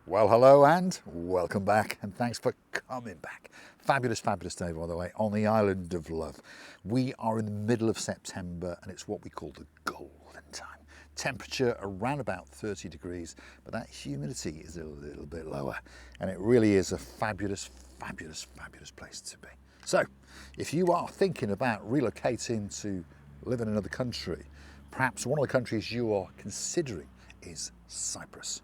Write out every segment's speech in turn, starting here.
Well, hello and welcome back, and thanks for coming back. Fabulous, fabulous day, by the way, on the island of love. We are in the middle of September, and it's what we call the golden time. Temperature around about 30 degrees, but that humidity is a little bit lower, and it really is a fabulous, fabulous, fabulous place to be. So, if you are thinking about relocating to live in another country, perhaps one of the countries you are considering is Cyprus.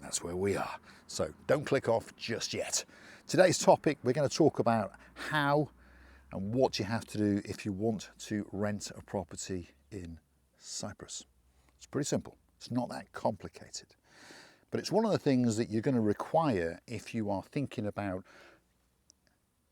That's where we are. So don't click off just yet. Today's topic, we're going to talk about how and what you have to do if you want to rent a property in Cyprus. It's pretty simple. It's not that complicated. But it's one of the things that you're going to require if you are thinking about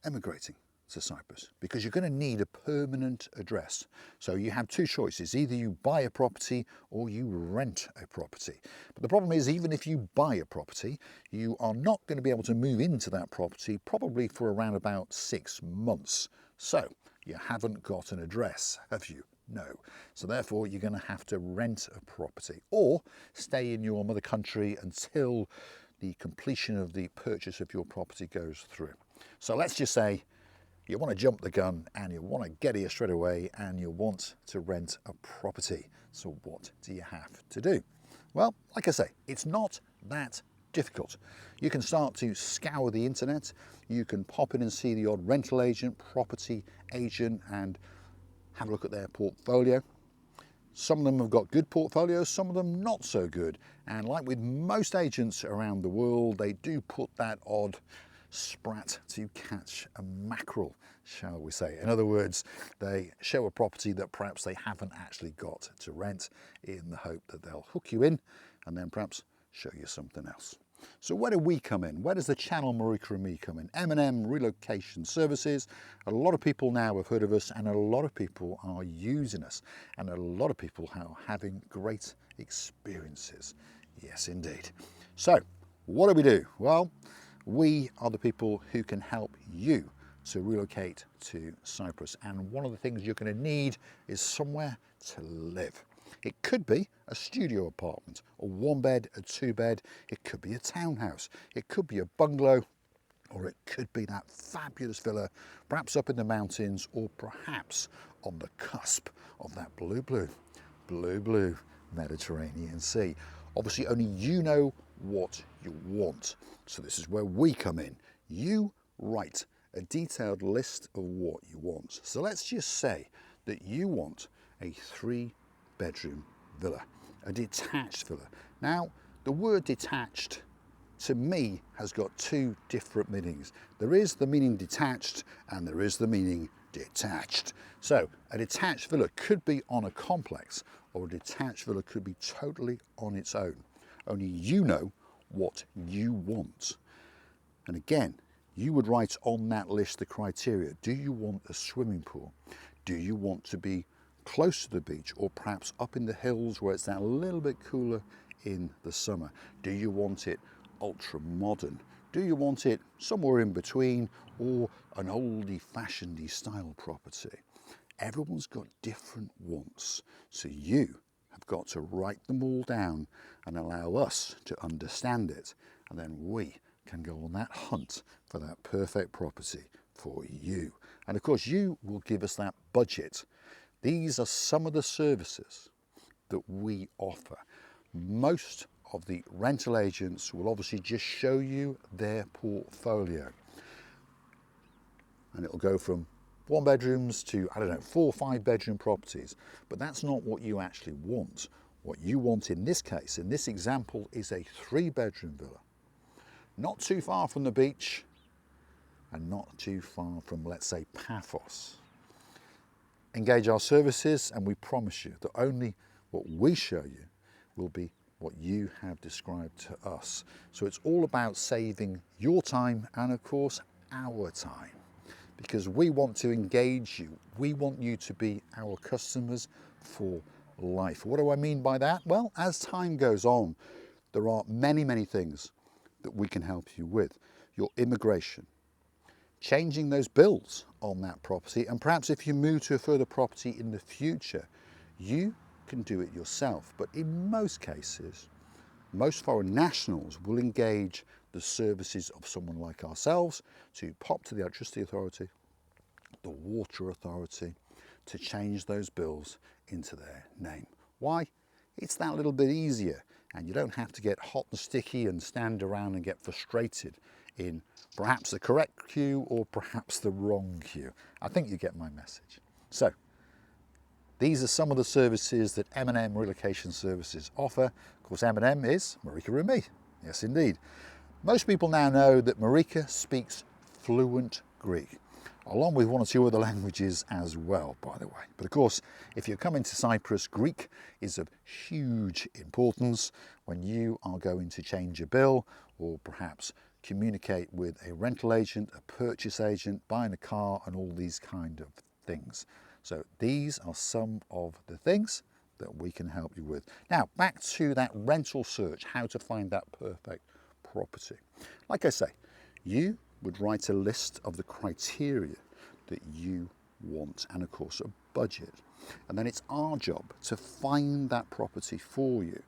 emigrating to Cyprus, because you're going to need a permanent address. So you have two choices: either you buy a property or you rent a property. But the problem is, even if you buy a property, you are not going to be able to move into that property probably for around about 6 months. So you haven't got an address, have you? No. So therefore you're going to have to rent a property or stay in your mother country until the completion of the purchase of your property goes through. So let's just say you want to jump the gun and you want to get here straight away and you want to rent a property. So what do you have to do? Well, like I say, it's not that difficult. You can start to scour the internet. You can pop in and see the odd rental agent, property agent, and have a look at their portfolio. Some of them have got good portfolios, some of them not so good. And like with most agents around the world, they do put that odd sprat to catch a mackerel, shall we say. In other words, they show a property that perhaps they haven't actually got to rent, in the hope that they'll hook you in and then perhaps show you something else. So where do we come in? Where does the channel Marika and Me come in? M&M Relocation Services. A lot of people now have heard of us, and a lot of people are using us, and a lot of people are having great experiences. Yes, indeed. So what do? Well, we are the people who can help you to relocate to Cyprus. And one of the things you're going to need is somewhere to live. It could be a studio apartment, a 1-bed, a 2-bed. It could be a townhouse. It could be a bungalow, or it could be that fabulous villa, perhaps up in the mountains, or perhaps on the cusp of that blue Mediterranean Sea. Obviously, only you know what you want. So this is where we come in. You write a detailed list of what you want. So let's just say that you want a 3-bedroom villa, a detached villa. Now, the word detached to me has got two different meanings. There is the meaning detached and there is the meaning detached. So a detached villa could be on a complex, or a detached villa could be totally on its own. Only you know what you want. And again, you would write on that list the criteria. Do you want a swimming pool? Do you want to be close to the beach, or perhaps up in the hills where it's that little bit cooler in the summer? Do you want it ultra modern? Do you want it somewhere in between, or an oldie-fashionedy style property? Everyone's got different wants, so you have got to write them all down and allow us to understand it, and then we can go on that hunt for that perfect property for you. And of course, you will give us that budget. These are some of the services that we offer. Most of the rental agents will obviously just show you their portfolio, and it'll go from 1-bedrooms to, I don't know, 4 or 5-bedroom properties. But that's not what you actually want. What you want in this case, in this example, is a 3-bedroom villa. Not too far from the beach and not too far from, let's say, Paphos. Engage our services and we promise you that only what we show you will be what you have described to us. So it's all about saving your time and, of course, our time, because we want to engage you. We want you to be our customers for life. What do I mean by that? Well, as time goes on, there are many, many things that we can help you with. Your immigration, changing those bills on that property, and perhaps if you move to a further property in the future, you can do it yourself. But in most cases, most foreign nationals will engage the services of someone like ourselves to pop to the electricity authority, the water authority, to change those bills into their name. Why? It's that little bit easier, and you don't have to get hot and sticky and stand around and get frustrated in perhaps the correct queue or perhaps the wrong queue. I think you get my message. So these are some of the services that M&M Relocation Services offer. Of course, M&M is Marika and Me. Yes, indeed. Most people now know that Marika speaks fluent Greek, along with one or two other languages as well, by the way. But of course, if you're coming to Cyprus, Greek is of huge importance when you are going to change a bill or perhaps communicate with a rental agent, a purchase agent, buying a car and all these kind of things. So these are some of the things that we can help you with. Now, back to that rental search, how to find that perfect property. Like I say, you would write a list of the criteria that you want and of course a budget. And then it's our job to find that property for you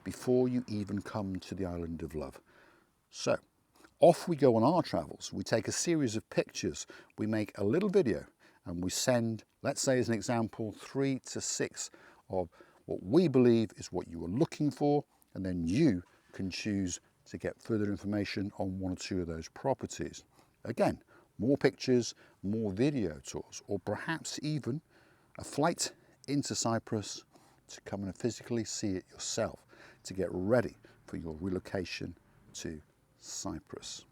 before you even come to the island of love. So off we go on our travels. We take a series of pictures, we make a little video, and we send, let's say as an example, 3 to 6 of what we believe is what you are looking for, and then you can choose to get further information on 1 or 2 of those properties. Again, more pictures, more video tours, or perhaps even a flight into Cyprus to come and physically see it yourself, to get ready for your relocation to Cyprus.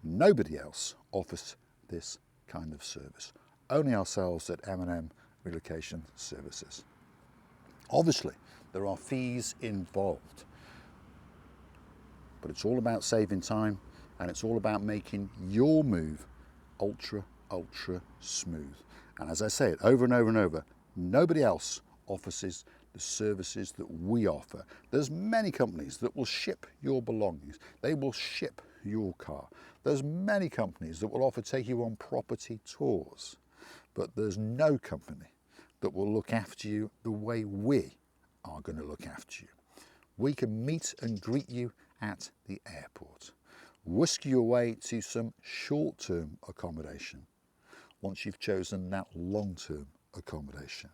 Nobody else offers this kind of service. Only ourselves at M&M Relocation Services. Obviously, there are fees involved, but it's all about saving time, and it's all about making your move ultra smooth. And as I say it over and over and over, nobody else offers the services that we offer. There's many companies that will ship your belongings. They will ship your car. There's many companies that will offer to take you on property tours. But there's no company that will look after you the way we are going to look after you. We can meet and greet you at the airport, whisk you away to some short-term accommodation once you've chosen that long-term accommodation.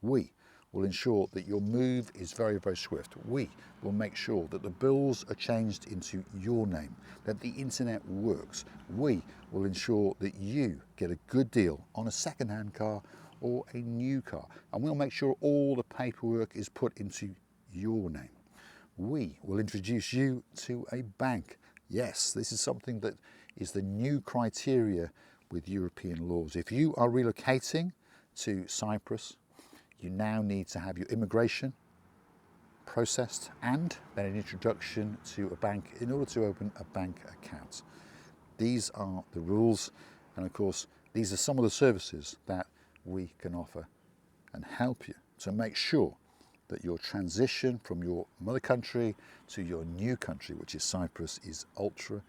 We will ensure that your move is very swift. We will make sure that the bills are changed into your name, that the internet works. We will ensure that you get a good deal on a second-hand car or a new car, and we'll make sure all the paperwork is put into your name. We will introduce you to a bank. Yes, this is something that is the new criteria with European laws. If you are relocating to Cyprus, you now need to have your immigration processed and then an introduction to a bank in order to open a bank account. These are the rules, and of course these are some of the services that we can offer and help you to make sure that your transition from your mother country to your new country, which is Cyprus, is ultra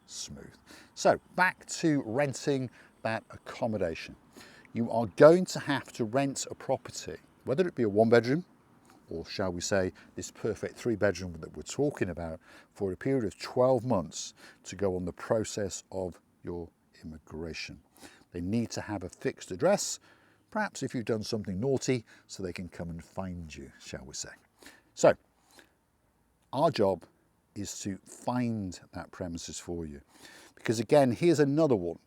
smooth. So back to renting that accommodation. You are going to have to rent a property, whether it be a 1-bedroom or shall we say this perfect 3-bedroom that we're talking about, for a period of 12 months to go on the process of your immigration. They need to have a fixed address, perhaps if you've done something naughty, so they can come and find you, shall we say. So our job is to find that premises for you, because again, here's another one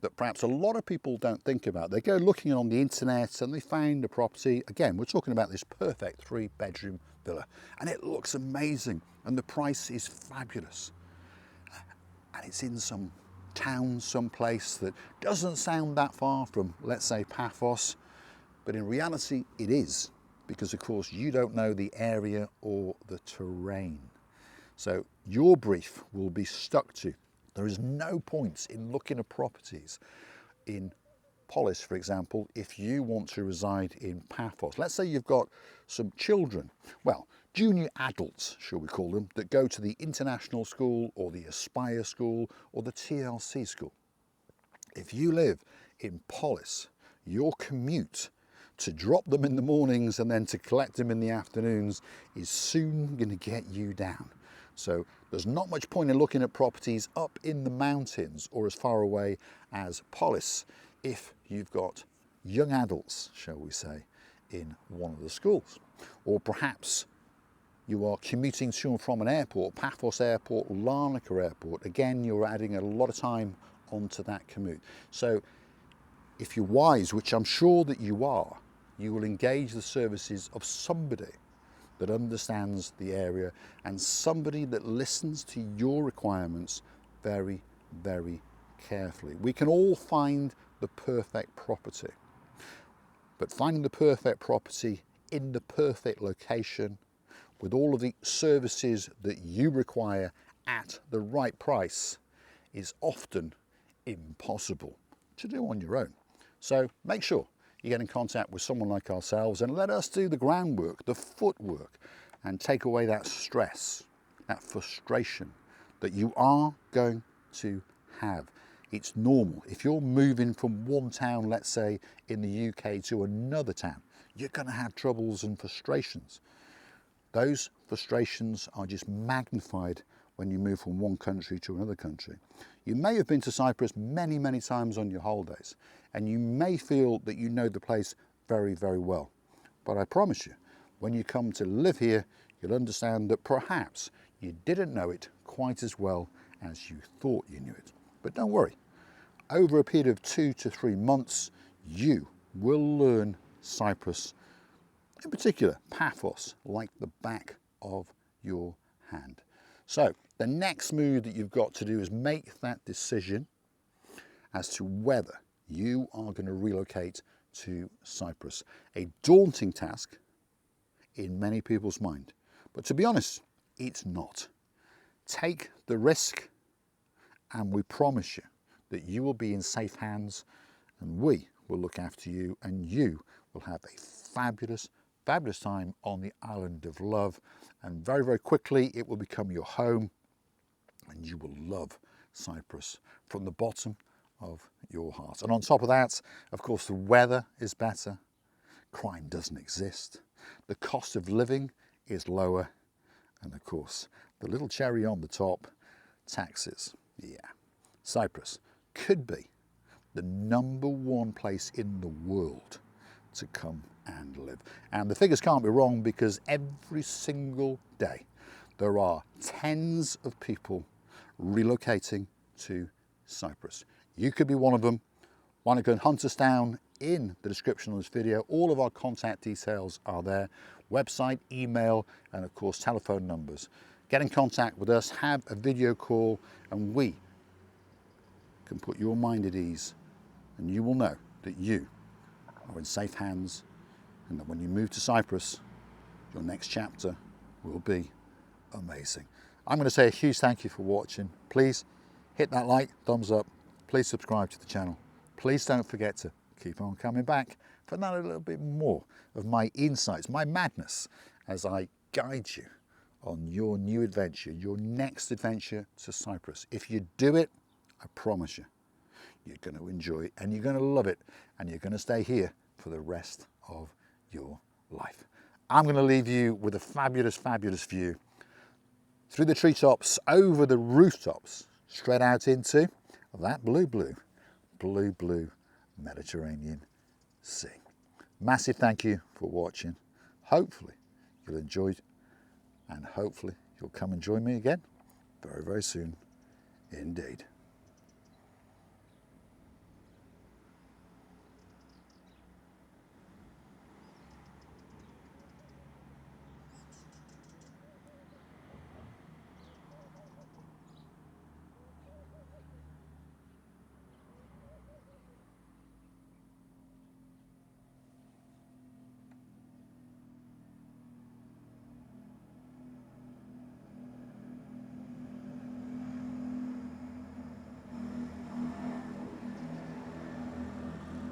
that perhaps a lot of people don't think about. They go looking on the internet and they find a property. Again, we're talking about this perfect 3-bedroom villa, and it looks amazing and the price is fabulous, and it's in some town, some place that doesn't sound that far from, let's say, Paphos, but in reality it is, because of course you don't know the area or the terrain. So your brief will be stuck to. There is no point in looking at properties in Polis, for example, if you want to reside in Paphos. Let's say you've got some children, well, junior adults, shall we call them, that go to the international school or the Aspire school or the TLC school. If you live in Polis, your commute to drop them in the mornings and then to collect them in the afternoons is soon going to get you down. So there's not much point in looking at properties up in the mountains or as far away as Polis if you've got young adults, shall we say, in one of the schools. Or perhaps you are commuting to and from an airport, Paphos Airport, Larnaca Airport. Again, you're adding a lot of time onto that commute. So if you're wise, which I'm sure that you are, you will engage the services of somebody that understands the area and somebody that listens to your requirements very, very carefully. We can all find the perfect property, but finding the perfect property in the perfect location with all of the services that you require at the right price is often impossible to do on your own. So make sure you get in contact with someone like ourselves and let us do the groundwork, the footwork, and take away that stress, that frustration that you are going to have. It's normal. If you're moving from one town, let's say in the UK, to another town, you're going to have troubles and frustrations. Those frustrations are just magnified when you move from one country to another country. You may have been to Cyprus many, many times on your holidays, and you may feel that you know the place very, very well. But I promise you, when you come to live here, you'll understand that perhaps you didn't know it quite as well as you thought you knew it. But don't worry, over a period of 2 to 3 months, you will learn Cyprus, in particular Paphos, like the back of your hand. So the next move that you've got to do is make that decision as to whether you are going to relocate to Cyprus. A daunting task in many people's mind, but to be honest, it's not. Take the risk and we promise you that you will be in safe hands and we will look after you and you will have a fabulous, fabulous time on the island of love, and very, very quickly it will become your home and you will love Cyprus from the bottom of your heart. And on top of that, of course, the weather is better, crime doesn't exist, the cost of living is lower, and of course, the little cherry on the top, taxes. Yeah, Cyprus could be the #1 place in the world to come and live. And the figures can't be wrong, because every single day there are tens of people relocating to Cyprus. You could be one of them. Why not go and hunt us down in the description of this video? All of our contact details are there. Website, email, and of course telephone numbers. Get in contact with us, have a video call, and we can put your mind at ease, and you will know that you are in safe hands, and that when you move to Cyprus, your next chapter will be amazing. I'm going to say a huge thank you for watching. Please hit that like, thumbs up. Please subscribe to the channel. Please don't forget to keep on coming back for now a little bit more of my insights, my madness, as I guide you on your new adventure, your next adventure to Cyprus. If you do it, I promise you, you're going to enjoy it and you're going to love it, and you're going to stay here for the rest of your life. I'm going to leave you with a fabulous, fabulous view through the treetops, over the rooftops, straight out into that blue, blue, blue, blue Mediterranean Sea. Massive thank you for watching. Hopefully you'll enjoy it, and hopefully you'll come and join me again very, very soon indeed.